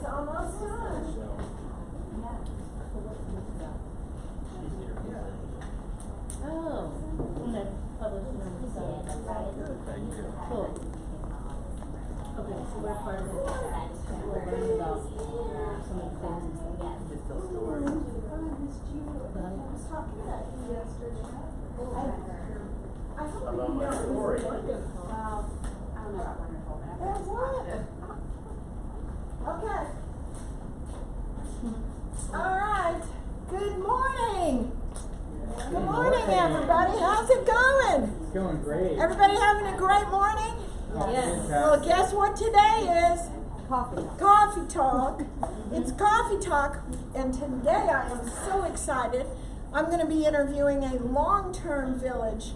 almost done. Oh, and that's published in the site. Cool. Okay, so we're part of it. We'll learn about some of the things and stuff. I missed you. I was talking about you yesterday. I hope About you my know it story. was wonderful. Well, I don't know about wonderful, but It was. Okay. All right. Good morning. Good morning, everybody. How's it going? It's going great. Everybody having a great morning? Yes. Well, guess what today is? Coffee. Coffee Talk. It's Coffee Talk, and today I am so excited. I'm going to be interviewing a long-term village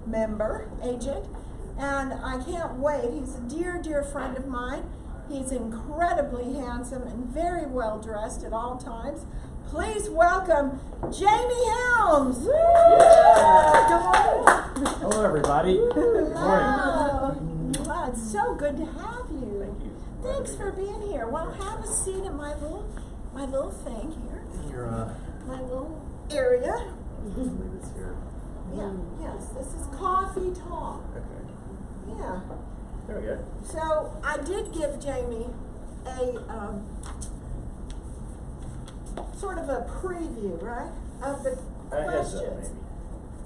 member, agent, and I can't wait. He's a dear, dear friend of mine. He's incredibly handsome and very well dressed at all times. Please welcome Jamie Helms. Yeah. Good morning. Hello, everybody. Good morning. Hello. Wow, it's so good to have you. Thank you. Thanks for being here. Well, have a seat in my little thing here. Your My little area. just leave this here. Yeah, yes, this is Coffee Talk. Okay. Yeah. There we go. So I did give Jamie a sort of a preview, right, of the A heads up, questions.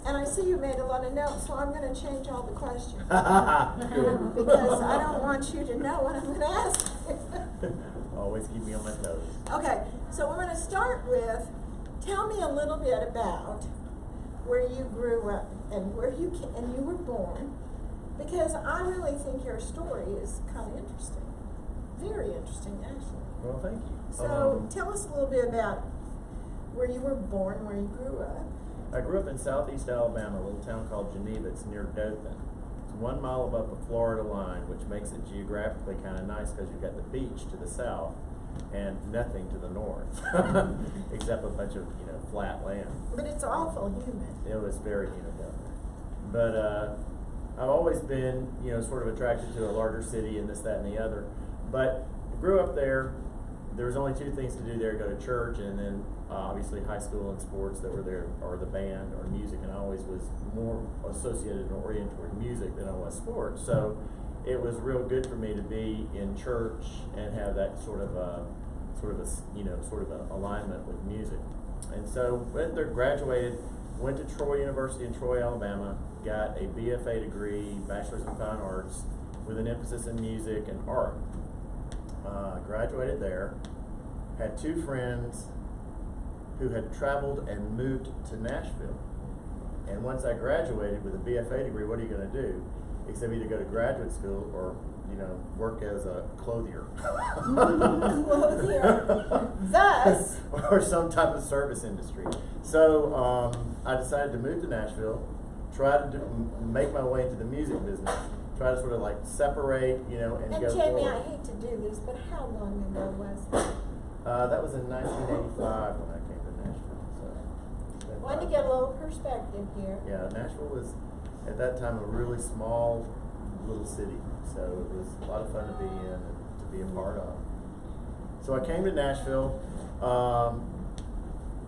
And I see you made a lot of notes, so I'm going to change all the questions. maybe. Good. Because I don't want you to know what I'm going to ask you. Always keep me on my toes. Okay, so we're going to start with, tell me a little bit about where you grew up and where you and you were born, because I really think your story is kind of interesting. Very interesting, actually. Well, thank you. So tell us a little bit about where you were born, where you grew up. I grew up in southeast Alabama, a little town called Geneva. It's near Dothan. It's 1 mile above the Florida line, which makes it geographically kind of nice because you've got the beach to the south and nothing to the north, except a bunch of flat land. But it's awful humid. It was very humid down there. But I've always been, sort of attracted to a larger city and this, that, and the other. But I grew up there. There was only 2 things to do there: go to church, and then obviously high school and sports that were there, or the band or music. And I always was more associated and oriented toward music than I was sports. So it was real good for me to be in church and have that sort of an alignment with music. And so went there, graduated, went to Troy University in Troy, Alabama, got a BFA degree, Bachelor's in Fine Arts, with an emphasis in music and art. Graduated there, had 2 friends who had traveled and moved to Nashville. And once I graduated with a BFA degree, what are you going to do? Except either go to graduate school or, work as a clothier. Clothier. Thus. Or some type of service industry. So I decided to move to Nashville, try to make my way into the music business, try to sort of like separate, and And go Jamie, forward. I hate to do this, but how long ago was that? That was in 1985 when I came to Nashville. So it's been Wanted to 5 get a years. little perspective here. Yeah, Nashville was at that time a really small little city, so it was a lot of fun to be in and to be a part of. So I came to Nashville,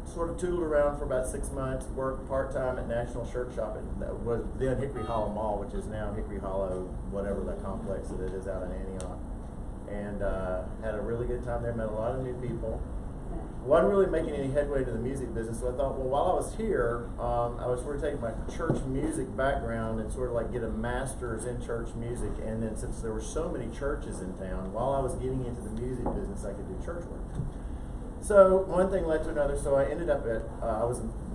sort of tootled around for about 6 months, worked part-time at National Shirt Shop, that was then Hickory Hollow Mall, which is now Hickory Hollow, whatever that complex that it is out in Antioch. And had a really good time there, met a lot of new people. Wasn't really making any headway to the music business, so I thought, well, while I was here, I was sort of taking my church music background and sort of like get a master's in church music. And then since there were so many churches in town, while I was getting into the music business, I could do church work. So one thing led to another. So I ended up at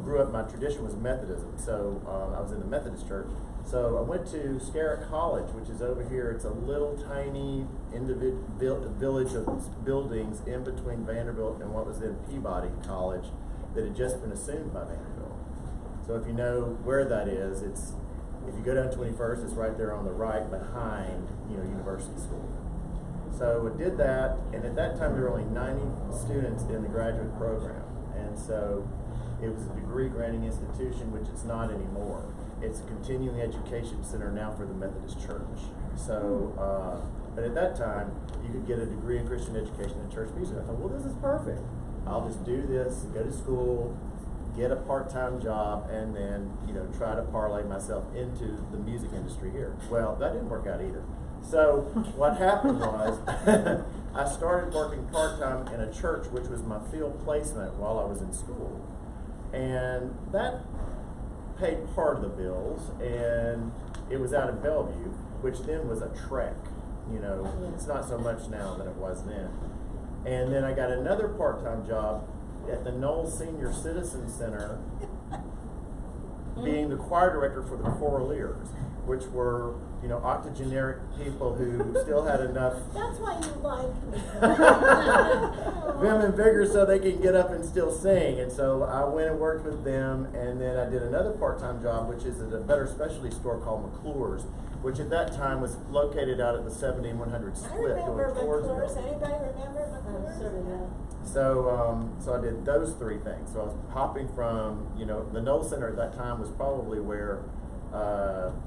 grew up. My tradition was Methodism, so I was in the Methodist church. So I went to Scarrett College, which is over here. It's a little tiny village of buildings in between Vanderbilt and what was then Peabody College that had just been assumed by Vanderbilt. So if you know where that is, it's if you go down 21st, it's right there on the right behind University School. So I did that, and at that time there were only 90 students in the graduate program, and so it was a degree granting institution, which it's not anymore. It's a continuing education center now for the Methodist Church. So, but at that time, you could get a degree in Christian education and church music. I thought, well, this is perfect. I'll just do this, go to school, get a part-time job, and then, try to parlay myself into the music industry here. Well, that didn't work out either. So what happened was I started working part-time in a church, which was my field placement while I was in school. And that paid part of the bills, and it was out in Bellevue, which then was a trek. It's not so much now than it was then. And then I got another part-time job at the Knowles Senior Citizen Center, being the choir director for the Choraleers, which were, octogenaric people who still had enough That's why you like me. vim and vigor so they can get up and still sing. And so I went and worked with them, and then I did another part-time job, which is at a better specialty store called McClure's, which at that time was located out at the 70 and 100 I split remember doing tours. McClure's. Anybody remember McClure's? Sort of, yeah. So I did those three things. So I was hopping from, the Knowles Center at that time was probably where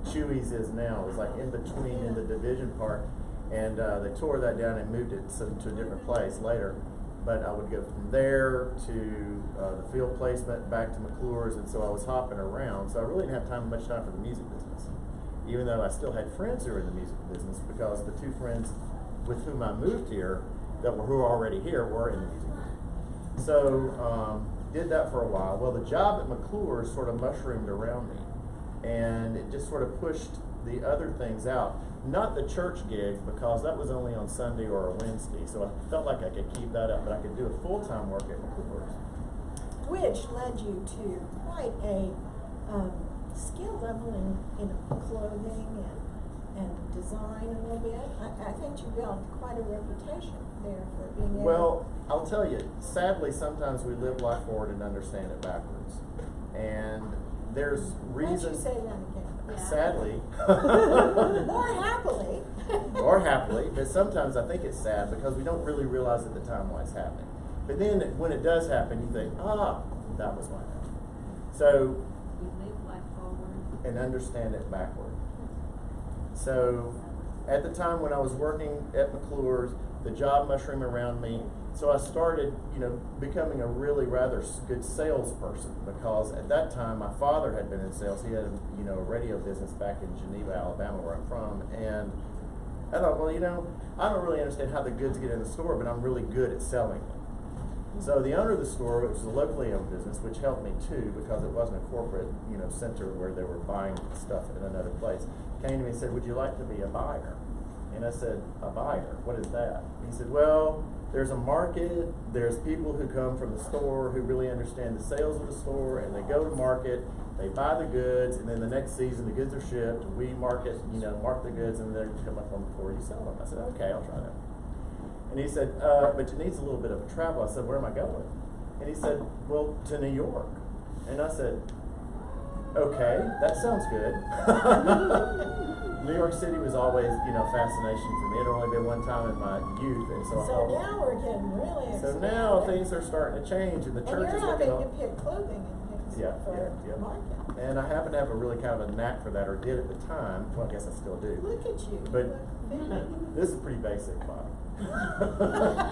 Chewy's is now. It was like in between in the division part, and they tore that down and moved it to a different place later. But I would go from there to the field placement, back to McClure's, and so I was hopping around. So I really didn't have much time for the music business, even though I still had friends who were in the music business, because the two friends with whom I moved here who were already here were in the music business. So did that for a while. Well, the job at McClure's sort of mushroomed around me, and it just sort of pushed the other things out. Not the church gigs, because that was only on Sunday or a Wednesday, so I felt like I could keep that up, but I could do a full-time work at McClure's. Which led you to quite a skill level in clothing and design a little bit. I think you built quite a reputation there for being able. Well, I'll tell you, sadly, sometimes we live life forward and understand it backwards. And there's reasons. Why don't you say that again? Yeah. Sadly. More happily. Or happily, but sometimes I think it's sad because we don't really realize at the time why it's happening. But then when it does happen, you think, that was why it happened. So, We live life forward. and understand it backward. So, at the time when I was working at McClure's, the job mushroomed around me, so I started, becoming a really rather good salesperson, because at that time my father had been in sales. He had, a radio business back in Geneva, Alabama, where I'm from, and I thought, well, I don't really understand how the goods get in the store, but I'm really good at selling them. So the owner of the store, which was a locally owned business, which helped me too, because it wasn't a corporate, center where they were buying stuff in another place, came to me and said, "Would you like to be a buyer?" And I said, "A buyer? What is that?" He said, "Well, there's a market, there's people who come from the store who really understand the sales of the store, and they go to market, they buy the goods, and then the next season the goods are shipped, we mark the goods, and then come up on the floor, you sell them." I said, "Okay, I'll try that." And he said, "But it needs a little bit of a travel." I said, "Where am I going?" And he said, "Well, to New York." And I said, "Okay, that sounds good." New York City was always, fascination for me. It had only been one time in my youth, and so I So thought, now we're getting really so excited. now things are starting to change, and the And church you're is looking having on. to pick clothing and things Yeah, for yeah. market. And I happen to have a really kind of a knack for that, or did at the time. Well, I guess I still do. Look at you. But this is pretty basic, Bob.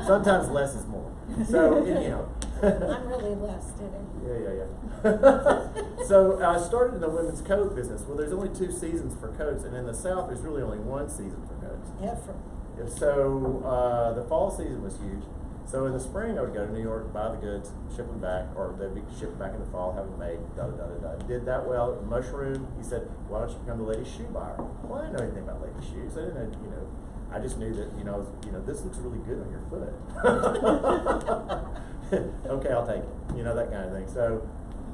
Sometimes less is more. So anyhow. I'm really less today. Yeah. So I started in the women's coat business. Well, there's only 2 seasons for coats, and in the South, there's really only 1 season for coats. Effort. So the fall season was huge. So in the spring, I would go to New York, buy the goods, ship them back, or they'd be shipped back in the fall, have them made, Did that well, mushroom. He said, "Why don't you become the ladies' shoe buyer?" Well, I didn't know anything about ladies' shoes. I didn't know, I just knew that, this looks really good on your foot. Okay, I'll take it. That kind of thing. So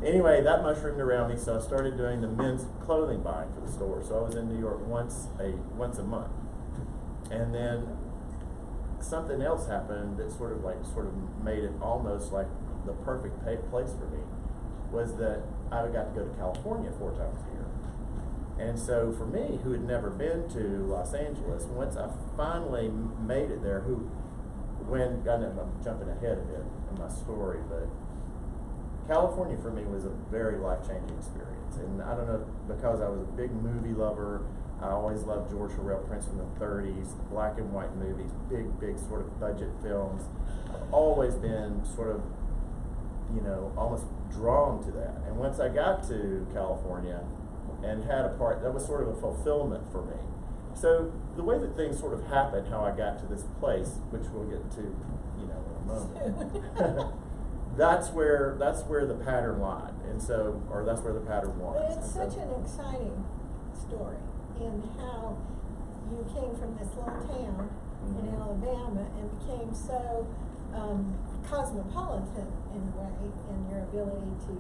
anyway, that mushroomed around me, so I started doing the men's clothing buying for the store. So I was in New York once a month. And then something else happened that sort of made it almost like the perfect place for me, was that I got to go to California 4 times a year. And so for me, who had never been to Los Angeles, once I finally made it there, I know I'm jumping ahead a bit in my story, but California for me was a very life-changing experience, and I don't know, because I was a big movie lover. I always loved George Harrell prints from the 30s, black and white movies, big sort of budget films. I've always been sort of, you know, almost drawn to that. And once I got to California and had a part, that was sort of a fulfillment for me. So the way that things sort of happened, how I got to this place, which we'll get to, you know, in a moment. That's where the pattern lied, and so, or that's where the pattern was. But it's such an exciting story in how you came from this little town in Alabama and became so cosmopolitan in a way in your ability to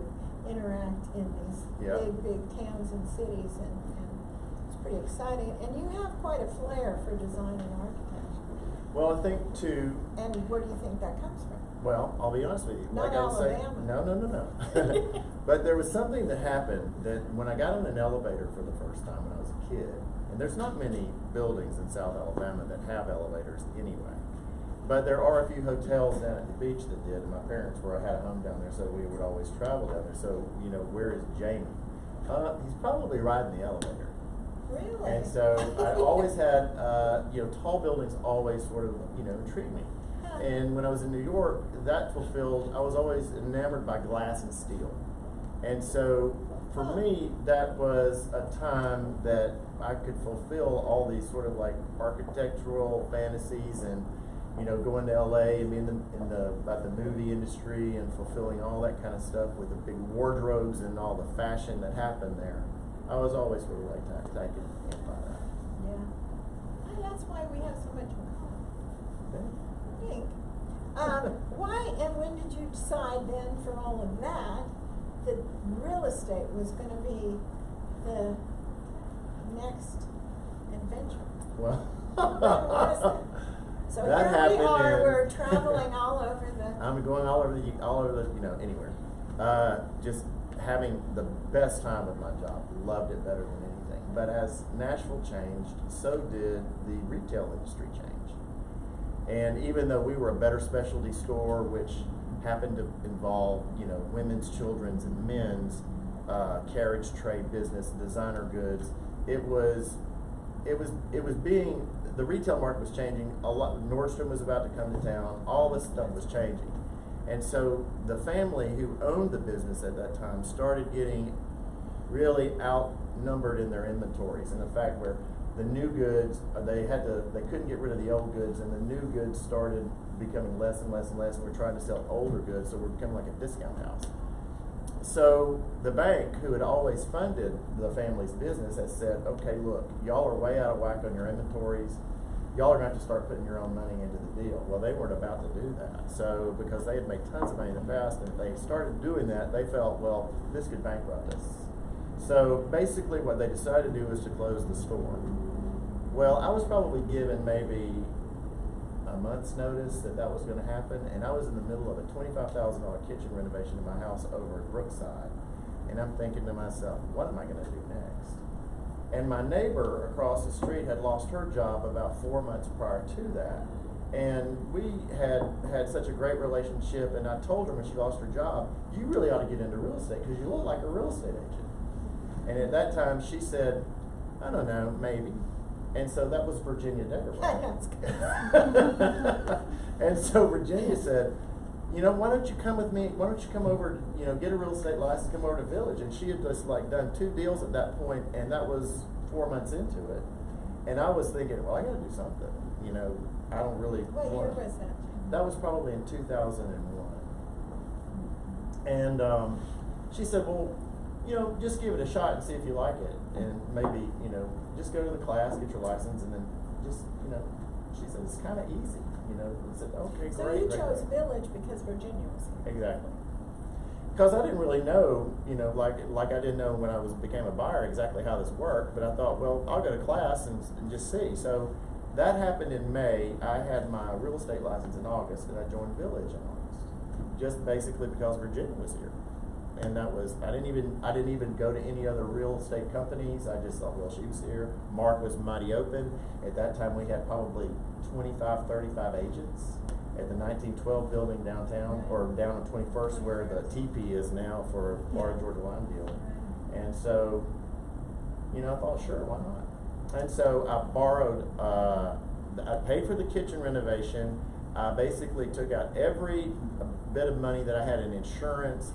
interact in these big towns and cities, and it's pretty exciting. And you have quite a flair for design and architecture. Well, I think too. And where do you think that comes from? Well, I'll be honest with you. Not like I was saying, Alabama. no. But there was something that happened that when I got on an elevator for the first time when I was a kid, and there's not many buildings in South Alabama that have elevators anyway, but there are a few hotels down at the beach that did, and my parents I had a home down there, so we would always travel down there. So, you know, where is Jamie? He's probably riding the elevator. Really? And so I always had, you know, tall buildings always sort of, you know, intrigued me. And when I was in New York, that fulfilled, I was always enamored by glass and steel. And so for me, that was a time that I could fulfill all these sort of like architectural fantasies, and, you know, going to LA and being about the movie industry and fulfilling all that kind of stuff with the big wardrobes and all the fashion that happened there. I was always sort of like taken in by that. Yeah. And that's why we have so much in common. Yeah. I think. Why and when did you decide then, from all of that, that real estate was going to be the next adventure? Well, When was that? So that here we happened are, in- we're traveling all over the... I'm going all over the, you know, anywhere. Just having the best time with my job. Loved it better than anything. But as Nashville changed, so did the retail industry change. And even though we were a better specialty store, which happened to involve, you know, women's, children's, and men's carriage trade business, designer goods, the retail market was changing a lot. Nordstrom was about to come to town. All this stuff was changing. And so the family who owned the business at that time started getting really outnumbered in their inventories. And the fact where the new goods, they couldn't get rid of the old goods, and the new goods started becoming less and less and less, and we're trying to sell older goods, so we're becoming like a discount house. So the bank, who had always funded the family's business, has said, okay, look, y'all are way out of whack on your inventories. Y'all are going to have to start putting your own money into the deal. Well, they weren't about to do that. So, because they had made tons of money in the past, and if they started doing that, they felt, well, this could bankrupt us. So basically what they decided to do was to close the store. Well, I was probably given maybe a month's notice that was going to happen, and I was in the middle of a $25,000 kitchen renovation in my house over at Brookside, and I'm thinking to myself, what am I going to do next? And my neighbor across the street had lost her job about 4 months prior to that, and we had such a great relationship, and I told her when she lost her job, you really ought to get into real estate because you look like a real estate agent. And at that time she said, I don't know, maybe. And so that was Virginia Deckerberg. That's good. And so Virginia said, you know, why don't you come with me? Why don't you come over, you know, get a real estate license, come over to Village. And she had just like done 2 deals at that point, and that was 4 months into it. And I was thinking, well, I got to do something. You know, I don't really. What year was that? That was probably in 2001. And she said, well, you know, just give it a shot and see if you like it, and maybe, you know, just go to the class, get your license, and then just, you know, she said it's kind of easy, you know. I said, okay, So great. you great, chose great. Village because Virginia was here. Exactly. Because I didn't really know, you know, like I didn't know when I became a buyer exactly how this worked, but I thought, well, I'll go to class and just see. So that happened in May. I had my real estate license in August, and I joined Village in August, just basically because Virginia was here. And that was, I didn't even go to any other real estate companies. I just thought, well, she was here. Mark was mighty open. At that time, we had probably 25, 35 agents. at the 1912 building downtown, or down on 21st where the teepee is now for Florida Georgia Line deal. And so, you know, I thought, sure, why not? And so I borrowed, I paid for the kitchen renovation. I basically took out every bit of money that I had in insurance,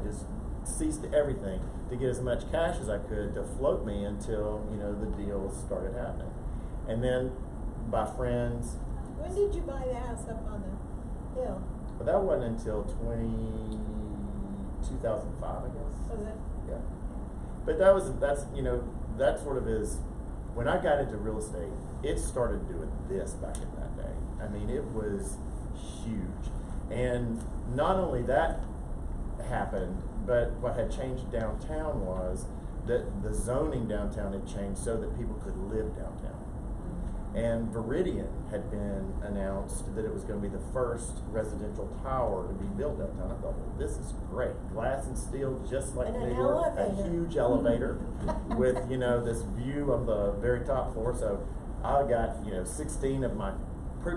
just ceased everything to get as much cash as I could to float me until, you know, the deals started happening. And then by friends. When did you buy the house up on the hill? But that wasn't until 2005, I guess. Was it? Yeah. But that's, you know, that sort of is, when I got into real estate, it started doing this back in that day. I mean, it was huge. And not only that happened, but what had changed downtown was that the zoning downtown had changed so that people could live downtown. And Viridian had been announced that it was going to be the first residential tower to be built downtown. I thought, well, this is great. Glass and steel, just like And New an York. A elevator. huge elevator with, you know, this view of the very top floor. So I got, you know, 16 of my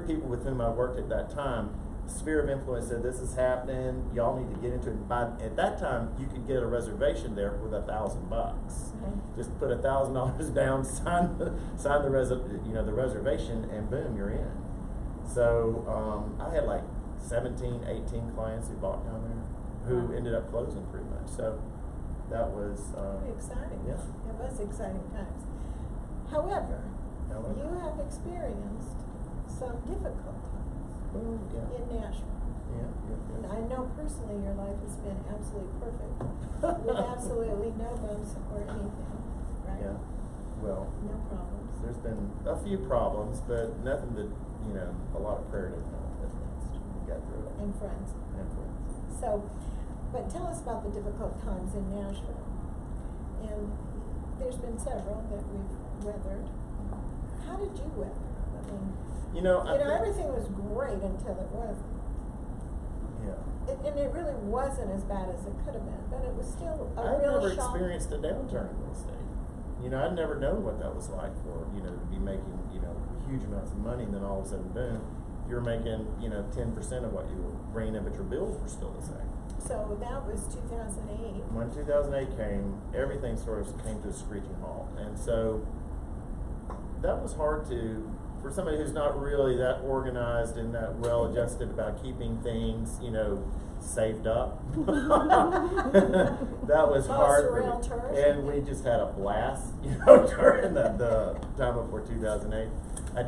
people with whom I worked at that time. Sphere of Influence said, this is happening. Y'all need to get into it. At that time, you could get a reservation there with $1,000. Just put $1,000 down, sign the reservation, and boom, you're in. So I had like 17, 18 clients who bought down there, who ended up closing pretty much. So that was Pretty exciting. Yeah. It was exciting times. However, you have experienced some difficult times well, yeah, in Nashville. yeah. And I know personally your life has been absolutely perfect, with absolutely no bumps or anything, right? Yeah. Well, No problems. there's been a few problems, but nothing that, you know, a lot of prayer didn't help. We got through it. And friends. And friends. So, but tell us about the difficult times in Nashville. And there's been several that we've weathered. How did you weather? I mean, You know, I think, everything was great until it wasn't. yeah. And it really wasn't as bad as it could have been, but it was still a I've real never shock. experienced a downturn in real estate. You know, I'd never known what that was like for, you know, to be making, you know, huge amounts of money and then all of a sudden, boom, you're making, you know, 10% of what you were bringing in, but your bills were still the same. So that was 2008. When 2008 came, everything sort of came to a screeching halt. And so that was hard to, for somebody who's not really that organized and that well adjusted about keeping things, you know, saved up. That was Most hard for me. realtors. And we just had a blast, you know, during the time before 2008. I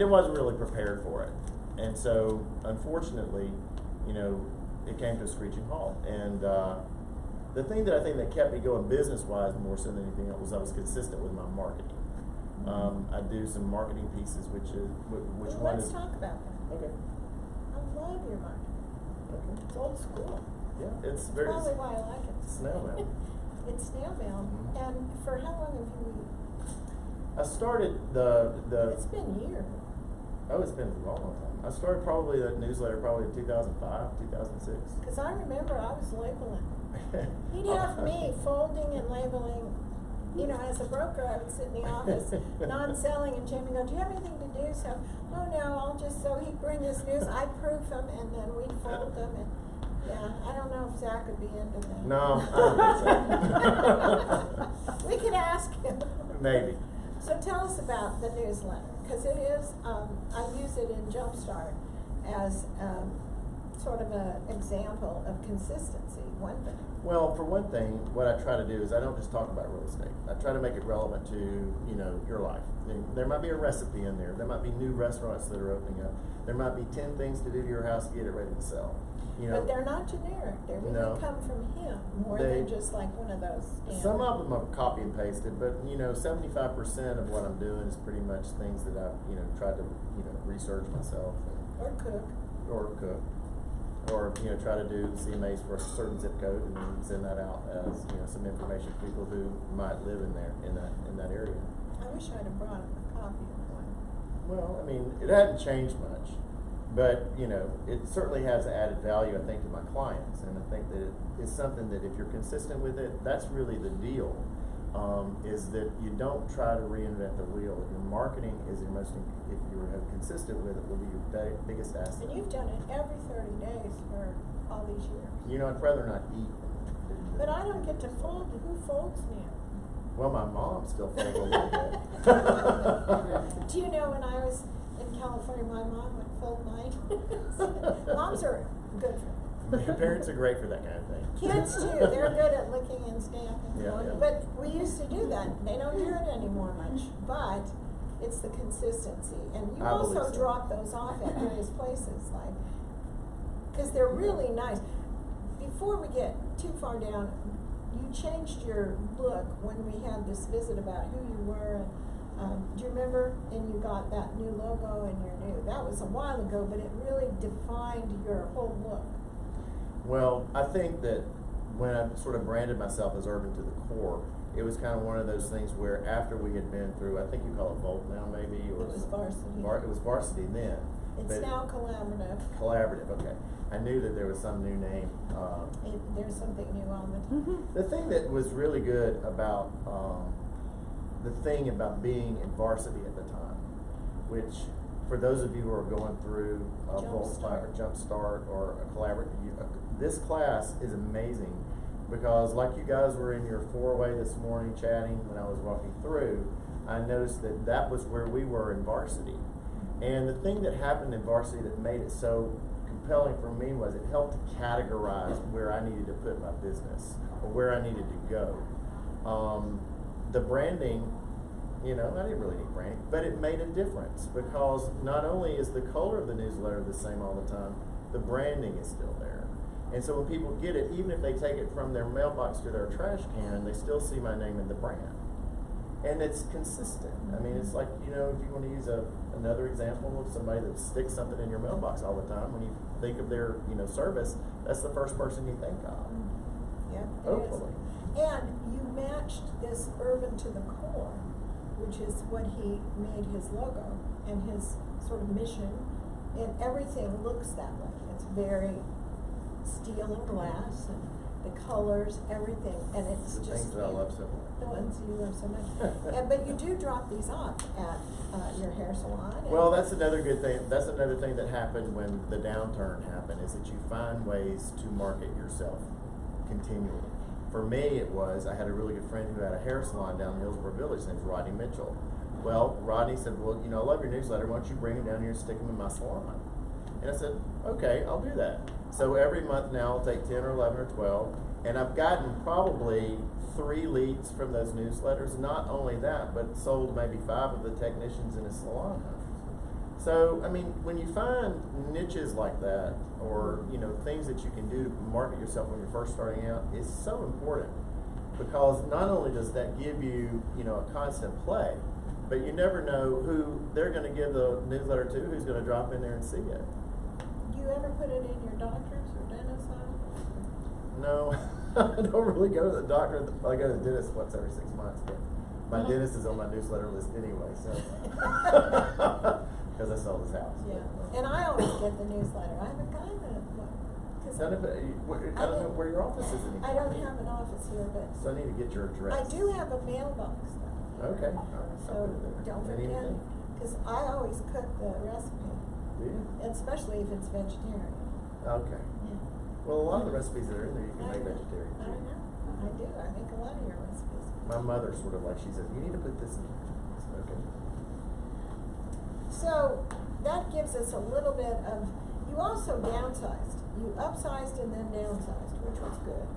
wasn't really prepared for it. And so, unfortunately, you know, it came to a screeching halt. And the thing that I think that kept me going business-wise more so than anything else was I was consistent with my marketing. I do some marketing pieces, which Well, one let's is talk about that. okay. I love your marketing. Okay. It's old school. Yeah, it's That's very probably why I like it. snail mail. It's snail mail. Mhm. And for how long have you? I started the It's been years. it's been a long time. I started probably that newsletter probably in 2005, 2006. Because I remember I was labeling. He'd have me folding and labeling. You know, as a broker, I would sit in the office, non-selling, and Jamie would go, do you have anything to do? So, oh no, I'll just, so he'd bring this news, I'd proof them, and then we'd fold them, and, yeah, I don't know if Zach would be into that. No, I don't think so. We could ask him. Maybe. So tell us about the newsletter, because it is, I use it in Jumpstart as sort of an example of consistency, one thing. Well, for one thing, what I try to do is I don't just talk about real estate. I try to make it relevant to, you know, your life. There might be a recipe in there. There might be new restaurants that are opening up. There might be 10 things to do to your house to get it ready to sell. You know, But they're not generic, they really No. come from him, more They- than just like one of those standard. some of them are copy and pasted, but you know, 75% of what I'm doing is pretty much things that I've, you know, tried to, you know, research myself Or cook. or cook. Or, you know, try to do CMAs for a certain zip code and then send that out as, you know, some information for people who might live in there, in that area. I wish I'd have brought a copy of one. Well, I mean, it hadn't changed much, but, you know, it certainly has added value, I think, to my clients. And I think that it's something that if you're consistent with it, that's really the deal. is that you don't try to reinvent the wheel. Your marketing is your most, if you are consistent with it, will be your biggest asset. And you've done it every 30 days for all these years. You know, I'd rather not eat. But I don't get to fold. Who folds now? Well, my mom still folds a little bit. Do you know when I was in California, my mom would fold mine? Moms are good for Your parents are great for that kind of thing. kids too. They're good at licking and stamping. Yeah, yeah. But we used to do that. They don't do it anymore much. But it's the consistency. And you I believe also so. drop those off at various places, like, because they're really nice. Before we get too far down, you changed your look when we had this visit about who you were. Do you remember? And you got that new logo and your new, that was a while ago, but it really defined your whole look. Well, I think that when I sort of branded myself as Urban to the Core, it was kind of one of those things where after we had been through, I think you call it Volt now maybe, or It was Varsity. It was Varsity then. It's but now Collaborative. Collaborative, okay. I knew that there was some new name. There's something new on the. The thing that was really good about being in Varsity at the time, which for those of you who are going through a Volt or Jumpstart or a Collaborative, this class is amazing because like you guys were in your four-way this morning chatting when I was walking through, I noticed that that was where we were in Varsity. And the thing that happened in Varsity that made it so compelling for me was it helped to categorize where I needed to put my business or where I needed to go. The branding, you know, I didn't really need branding, but it made a difference because not only is the color of the newsletter the same all the time, the branding is still there. And so when people get it, even if they take it from their mailbox to their trash can, they still see my name in the brand. And it's consistent. I mean, it's like, you know, if you want to use another example of somebody that sticks something in your mailbox all the time, when you think of their, you know, service, that's the first person you think of. Yeah. Hopefully. And you matched this Urban to the Core, which is what he made his logo and his sort of mission, and everything looks that way. It's very steel and glass, and the colors, everything, and it's The just things that I love so much. the ones you love so much. But you do drop these off at your hair salon. And Well, that's another good thing. That's another thing that happened when the downturn happened is that you find ways to market yourself continually. For me, it was, I had a really good friend who had a hair salon down in Hillsborough Village. His name's Rodney Mitchell. Well, Rodney said, well, you know, I love your newsletter. Why don't you bring him down here and stick him in my salon? And I said, okay, I'll do that. So every month now I'll take 10 or 11 or 12. And I've gotten probably 3 leads from those newsletters. Not only that, but sold maybe 5 of the technicians in his salon. So, I mean, when you find niches like that, or, you know, things that you can do to market yourself when you're first starting out, is so important. Because not only does that give you, you know, a constant play, but you never know who they're going to give the newsletter to, who's going to drop in there and see it. do you ever put it in your doctor's or dentist's office? No, I don't really go to the doctor. I go to the dentist once every 6 months, but my dentist is on my newsletter list anyway, so. Because I sold his house. Yeah, and I always get the newsletter. I haven't gotten it. None of it, I don't know where your office is anymore. I don't have an office here, but So I need to get your address. I do have a mailbox though. Okay. All right. So I'll put it there. don't And forget, anything? because I always cook the recipe, Do you? especially if it's vegetarian. Okay. Yeah. Well, a lot of the recipes that are in there you can make vegetarian. I know, I do. I make a lot of your recipes. My mother sort of like, she says, you need to put this in. Okay. So that gives us a little bit of, you also downsized. You upsized and then downsized, which was good.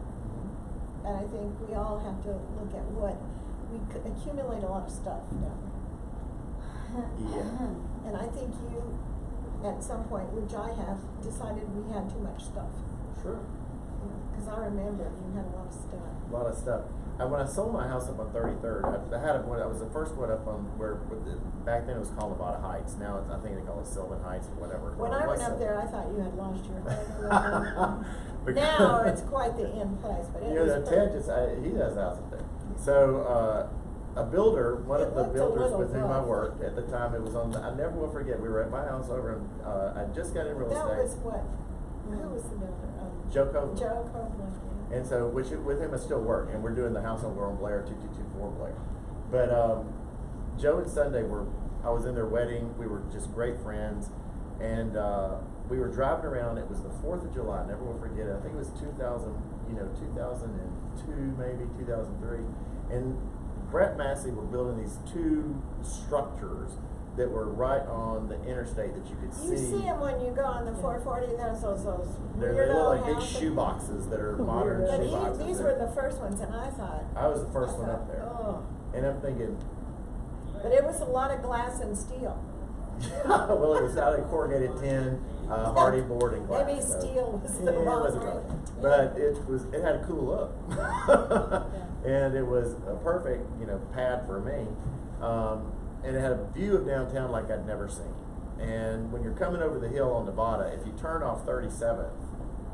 And I think we all have to look at what, we accumulate a lot of stuff, don't we? Yeah. And I think you, at some point, which I have, decided we had too much stuff. Sure. Because I remember you had a lot of stuff. A lot of stuff. And when I sold my house up on 33rd, I had one. I was the first one up on where back then it was called Nevada Heights. Now I think they call it Sylvan Heights or whatever. When I It was went up Sylvan. there, I thought you had lost your head. Now it's quite the in place, but it You know, was Ted pretty. just, he has a house up there. So, a builder, one It of the looked a builders little with whom I rough. worked at the time, it was on, I never will forget, we were at my house over in, I just got in real That was estate. what, Who was the builder? Joe Copeland. Joe Copeland. Yeah. And so, with him, I still work, and we're doing the house over on Blair, 2224 Blair. But Joe and Sunday I was in their wedding. We were just great friends, and we were driving around. It was the 4th of July. I never will forget it. I think it was 2000, 2002, maybe 2003. And Brett Massey were building these two structures that were right on the interstate that you could see. You see them when you go on the 440. There's those They weird look old like big houses. shoe boxes that are modern But shoe boxes. these were the first ones, and I thought. I was the first one up there. Oh. And I'm thinking, But it was a lot of glass and steel. well, it was out of corrugated tin, hardy board and glass. Maybe so- steel was the Yeah, it wrong wasn't word. right. But it had a cool look. And it was a perfect, pad for me. And it had a view of downtown like I'd never seen. And when you're coming over the hill on Nevada, if you turn off 37th,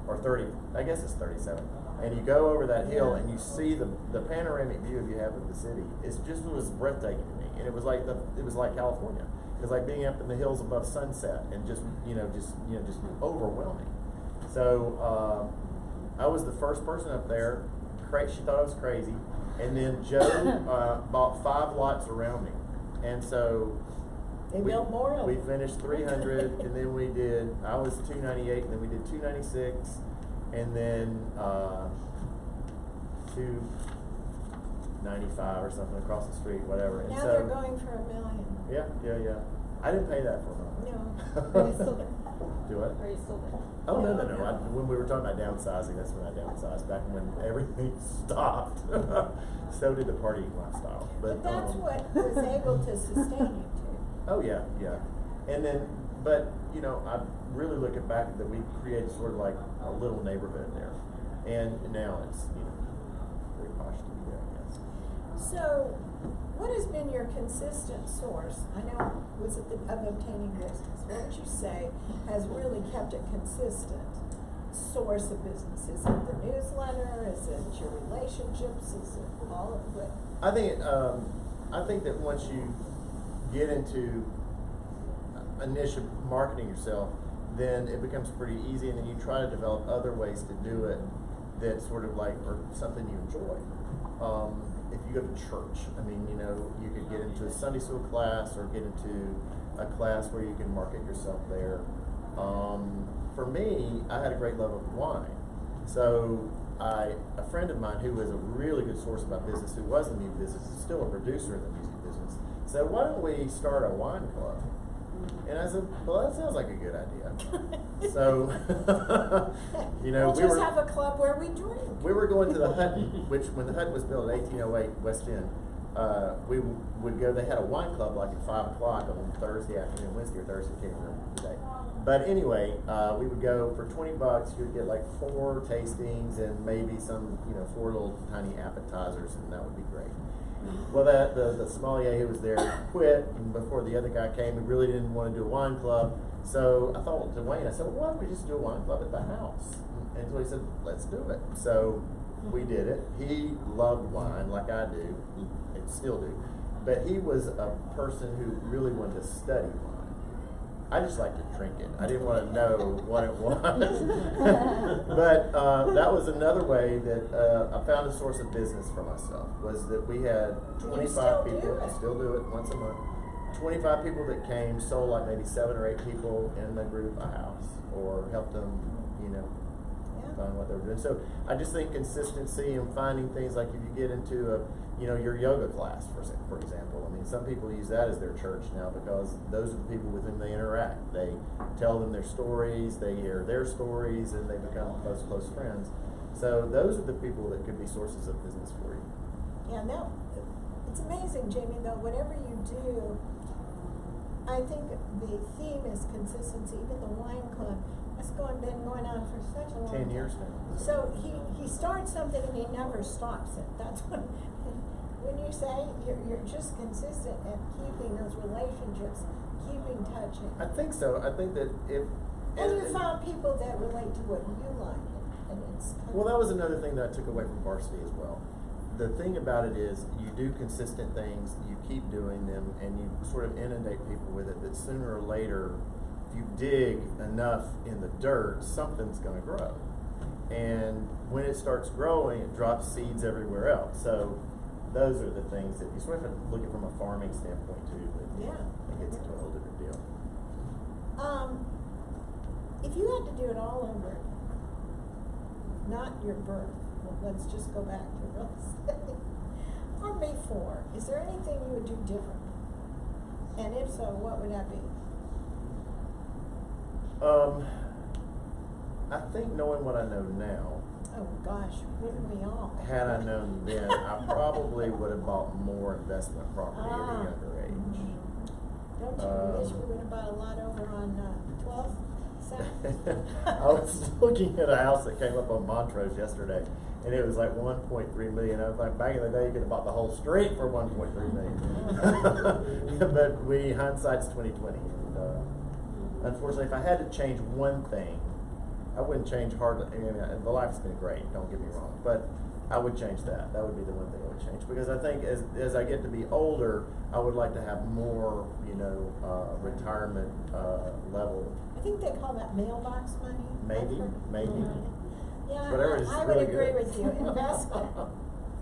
or 30, I guess it's 37th, and you go over that hill and you see the panoramic view you have of the city, it was breathtaking to me. And it was like California. It was like being up in the hills above sunset and just overwhelming. So I was the first person up there. She thought I was crazy. And then Joe bought 5 lots around me. And so They built more of we them. finished 300, and then I was 298, and then we did 296, and then 295 or something across the street, whatever. And Now so, they're going for $1 million. Yeah. I didn't pay that for a moment. No. Are you still there? Do what? Are you still there? Oh, no. No. When we were talking about downsizing, that's when I downsized, back when everything stopped. So did the partying lifestyle. But that's what was able to sustain you too. Oh, yeah. And then, but, I really looking back that we created sort of like a little neighborhood there. And now it's, very posh to be there, I guess. So, what has been your consistent source? I know was it of obtaining business. What would you say has really kept a consistent source of business? Is it the newsletter? Is it your relationships? Is it all of it? I think that once you get into initial marketing yourself, then it becomes pretty easy, and then you try to develop other ways to do it that sort of like, or something you enjoy. If you go to church, you could get into a Sunday school class or get into a class where you can market yourself there. For me, I had a great love of wine. So a friend of mine who was a really good source about business, who was in the music business, is still a producer in the music business, said, why don't we start a wine club? And I said, well, that sounds like a good idea. So, we'll just have a club where we drink. we were going to the Hutton, which when the Hutton was built in 1808 West End, we would go, they had a wine club like at 5 o'clock on Thursday afternoon, Wednesday or Thursday, can't remember the day. But anyway, we would go for $20, you would get like 4 tastings and maybe some, 4 little tiny appetizers, and that would be great. Well, the sommelier who was there quit, and before the other guy came, he really didn't want to do a wine club. So I thought to Wayne, I said, well, why don't we just do a wine club at the house? And so he said, let's do it. So we did it. He loved wine like I do, and still do. But he was a person who really wanted to study wine. I just like to drink it. I didn't want to know what it was. But that was another way that I found a source of business for myself, was that we had 25 people. I still do it once a month. 25 people that came, sold like maybe 7 or 8 people in the group a house, or helped them, find what they were doing. So I just think consistency and finding things, like if you get into your yoga class, for example. Some people use that as their church now, because those are the people with whom they interact. They tell them their stories, they hear their stories, and they become close friends. So those are the people that could be sources of business for you. Yeah, no, it's amazing, Jamie, though, whatever you do, I think the theme is consistency. Even the wine club has been going on for such a long time. 10 years now. So he starts something and he never stops it. That's when you say you're just consistent at keeping those relationships, keeping touching. I think so. I think that if... And you found people that relate to what you like. And it's Well, that was another thing that I took away from varsity as well. The thing about it is, you do consistent things, you keep doing them, and you sort of inundate people with it, that sooner or later if you dig enough in the dirt, something's going to grow. And when it starts growing, it drops seeds everywhere else. So those are the things that you sort of have to look at from a farming standpoint too. But Yeah. it gets into a whole different deal. If you had to do it all over, not your birth, well, let's just go back to real estate, or before, is there anything you would do different? And if so, what would that be? I think knowing what I know now, Oh gosh, wouldn't we all? had I known then, I probably would have bought more investment property at a younger age. Don't you wish we would have bought a lot over on 12th? I was looking at a house that came up on Montrose yesterday, and it was like 1.3 million. I was like, back in the day, you could have bought the whole street for 1.3 million. But hindsight's 2020. And, unfortunately, if I had to change one thing, I wouldn't change hardly. I mean, the life's been great. Don't get me wrong, but I would change that. That would be the one thing I would change, because I think as I get to be older, I would like to have more, retirement level. I think they call that mailbox money. Maybe. Yeah, Whatever is I would really agree good. with you. Investment.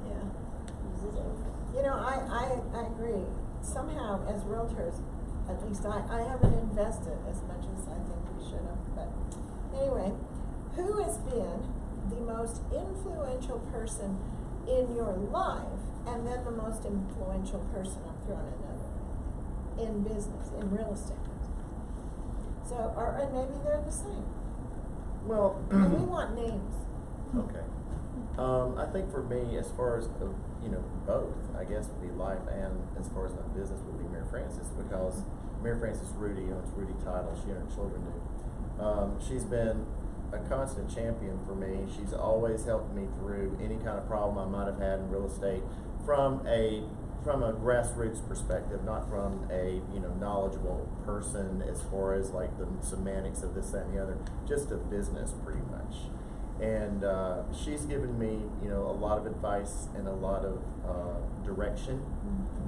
Yeah. I agree. Somehow, as realtors, at least I haven't invested as much as I think we should have. But anyway, who has been the most influential person in your life, and then the most influential person, I'm throwing another one, in business, in real estate? So, and maybe they're the same. Well, And we want names. okay. I think for me, as far as both, I guess would be life, and as far as my business would be Mary Frances, because Mary Frances Rudy owns Rudy Title. She and her children do. She's been a constant champion for me. She's always helped me through any kind of problem I might have had in real estate from a grassroots perspective, not from a knowledgeable person as far as like the semantics of this, that, and the other, just a business pretty much. And she's given me a lot of advice and a lot of direction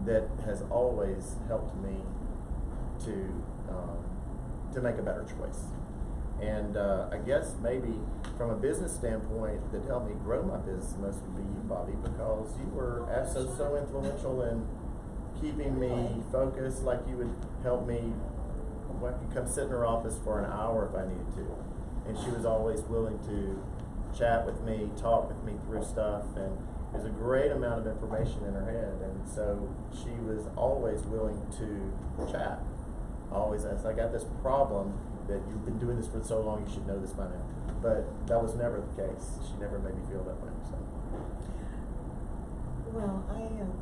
that has always helped me to make a better choice. And I guess maybe from a business standpoint, that helped me grow my business most would be you, Bobby, because you were so influential in keeping me focused. Like you would help me, I could come sit in her office for an hour if I needed to. And she was always willing to chat with me, talk with me through stuff, and there's a great amount of information in her head. And so she was always willing to chat. Always, as I got this problem, that you've been doing this for so long, you should know this by now. But that was never the case. She never made me feel that way. So. Well, I'm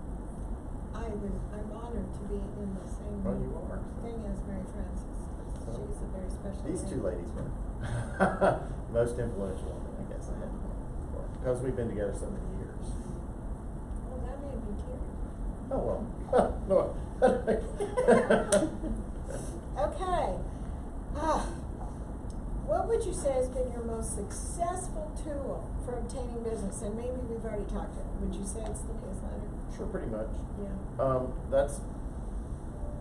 honored to be in the same You are. thing as Mary Frances. So, She's a very special these two lady. ladies were most influential women, I guess I had because we've been together so many years. Oh, that made me teary. Oh well. No. Okay. What would you say has been your most successful tool for obtaining business? And maybe we've already talked to it. Would you say it's the newsletter? Sure, pretty much. Yeah. That's,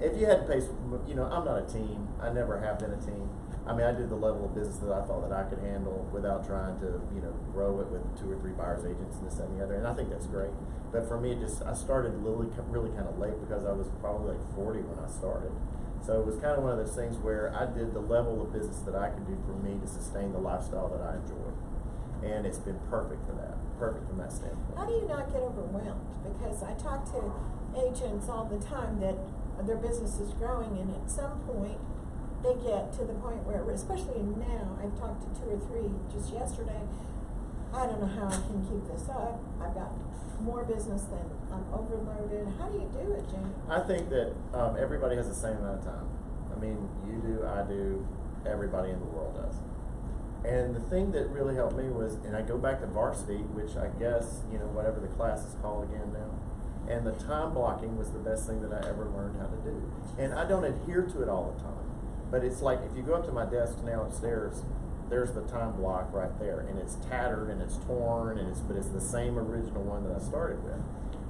if you had to pay, I'm not a team. I never have been a team. I mean, I did the level of business that I thought that I could handle without trying to, grow it with 2 or 3 buyer's agents and this, that, and the other. And I think that's great. But for me, I started really kind of late because I was probably like 40 when I started. So it was kind of one of those things where I did the level of business that I could do for me to sustain the lifestyle that I enjoy. And it's been perfect for that, perfect from that standpoint. How do you not get overwhelmed? Because I talk to agents all the time that their business is growing, and at some point they get to the point where, especially now, I've talked to 2 or 3 just yesterday, I don't know how I can keep this up. I've got more business than I'm overloaded. How do you do it, Jamie? I think that everybody has the same amount of time. I mean, you do, I do, everybody in the world does. And the thing that really helped me was, and I go back to varsity, which I guess, whatever the class is called again now, and the time blocking was the best thing that I ever learned how to do. And I don't adhere to it all the time, but it's like if you go up to my desk now upstairs, there's the time block right there, and it's tattered and it's torn, and but it's the same original one that I started with.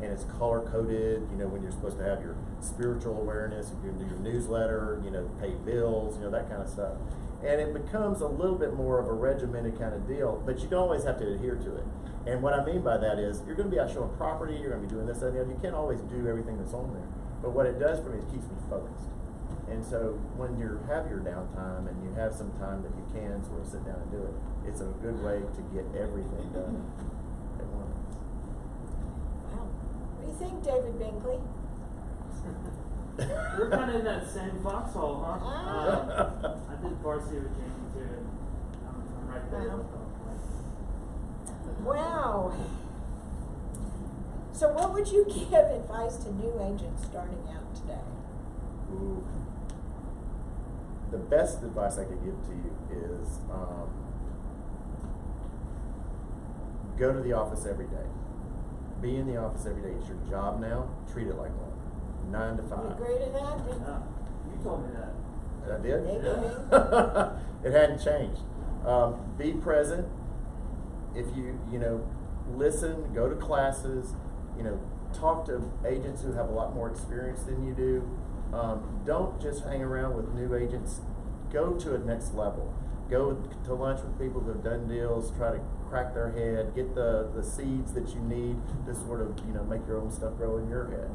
and it's color coded, you know, when you're supposed to have your spiritual awareness, you can do your newsletter, you know, pay bills, you know, that kind of stuff. And it becomes a little bit more of a regimented kind of deal, but you don't always have to adhere to it. And what I mean by that is, you're going to be out showing property, you're going to be doing this, that, and the other. You can't always do everything that's on there. But what it does for me is keeps me focused. And so when you have your downtime and you have some time that you can sort of sit down and do it, it's a good way to get everything done at once. Wow. What do you think, David Binkley? We're kind of in that same foxhole, huh? Ah. I did varsity with Jamie too, and I'm right there with them. Wow. So what would you give advice to new agents starting out today? Ooh. The best advice I could give to you is go to the office every day. Be in the office every day. It's your job now. Treat it like one. 9 to 5. You agree to that? Yeah, you told me that. I did? Maybe. It hadn't changed. Be present. If you know, listen, go to classes, you know, talk to agents who have a lot more experience than you do. Don't just hang around with new agents. Go to a next level. Go to lunch with people who have done deals. Try to crack their head. Get the seeds that you need to sort of, you know, make your own stuff grow in your head.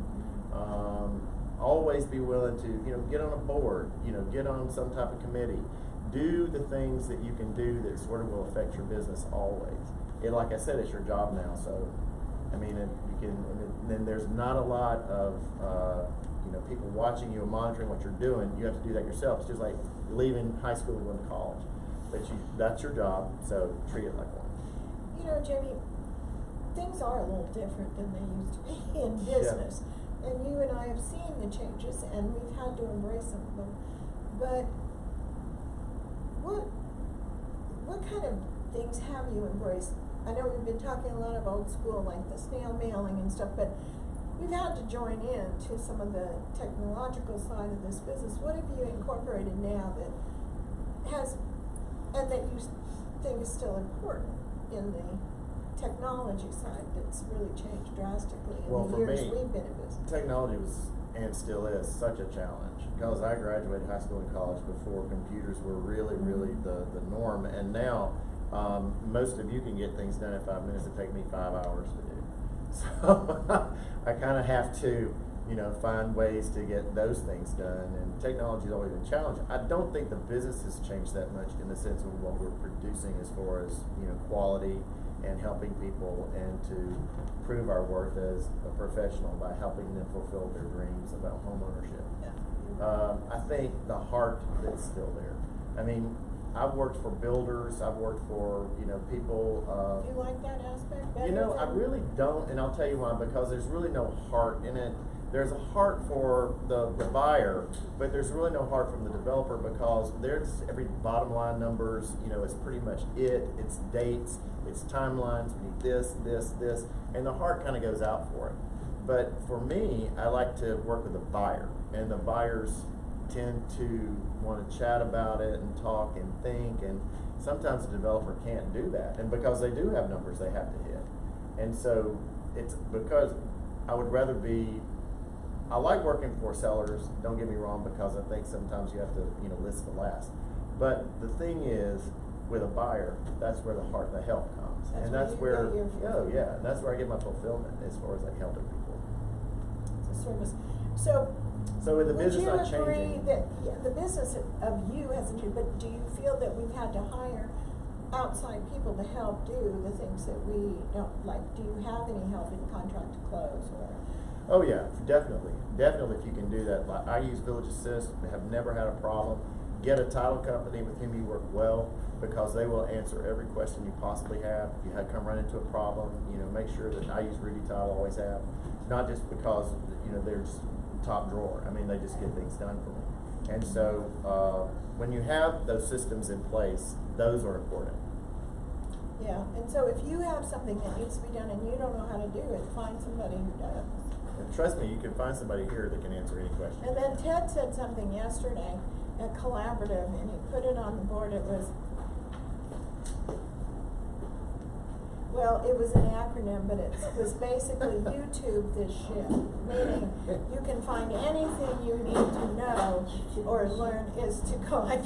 Always be willing to, you know, get on a board. You know, get on some type of committee. Do the things that you can do that sort of will affect your business always. Like I said, it's your job now. So, I mean, you can. And then there's not a lot of you know, people watching you and monitoring what you're doing. You have to do that yourself. It's just like leaving high school and going to college. But that's your job, so treat it like one. You know, Jamie, things are a little different than they used to be in business. Yeah. And you and I have seen the changes, and we've had to embrace some of them. But what kind of things have you embraced? I know we've been talking a lot of old school, like the snail mailing and stuff, but you've had to join in to some of the technological side of this business. What have you incorporated now that has, and that you think is still important in the technology side that's really changed drastically in Well, the for years me, we've been in business? Technology was, and still is, such a challenge. Because I graduated high school and college before computers were really, really the norm. And now, most of you can get things done in 5 minutes that take me 5 hours to do. So I kind of have to, you know, find ways to get those things done. And technology's always been challenged. I don't think the business has changed that much in the sense of what we're producing as far as, you know, quality and helping people and to prove our worth as a professional by helping them fulfill their dreams about home ownership. Yeah. I think the heart is still there. I mean, I've worked for builders. I've worked for, you know, people. Do you like that aspect better? You know, I really don't, and I'll tell you why. Because there's really no heart in it. There's a heart for the buyer, but there's really no heart from the developer because there's every bottom line numbers. You know, it's pretty much it. It's dates. It's timelines. We need this, and the heart kind of goes out for it. But for me, I like to work with the buyer, and the buyers tend to want to chat about it and talk and think, and sometimes the developer can't do that, and because they do have numbers they have to hit. And so it's because I would rather be, I like working for sellers, don't get me wrong, because I think sometimes you have to, you know, list the last. But the thing is, with a buyer, that's where the heart, the help comes. That's where that's where I get my fulfillment as far as like helping people. It's a service. So with the would business you not agree changing. that the business of you hasn't changed, but do you feel that we've had to hire outside people to help do the things that we don't like? Do you have any help in contract to close or? Oh yeah, definitely. Definitely if you can do that. Like I use Village Assist, have never had a problem. Get a title company with whom you work well because they will answer every question you possibly have. If you come run into a problem, you know, make sure that I use Ruby Title, always have. Not just because, you know, they're just top drawer. I mean, they just get things done for me. And so when you have those systems in place, those are important. Yeah, and so if you have something that needs to be done and you don't know how to do it, find somebody who does. And trust me, you can find somebody here that can answer any question. And then Ted said something yesterday at Collaborative, and he put it on the board. It was, Well, it was an acronym, but it was basically YouTube this shit, meaning you can find anything you need to know or learn is to go, I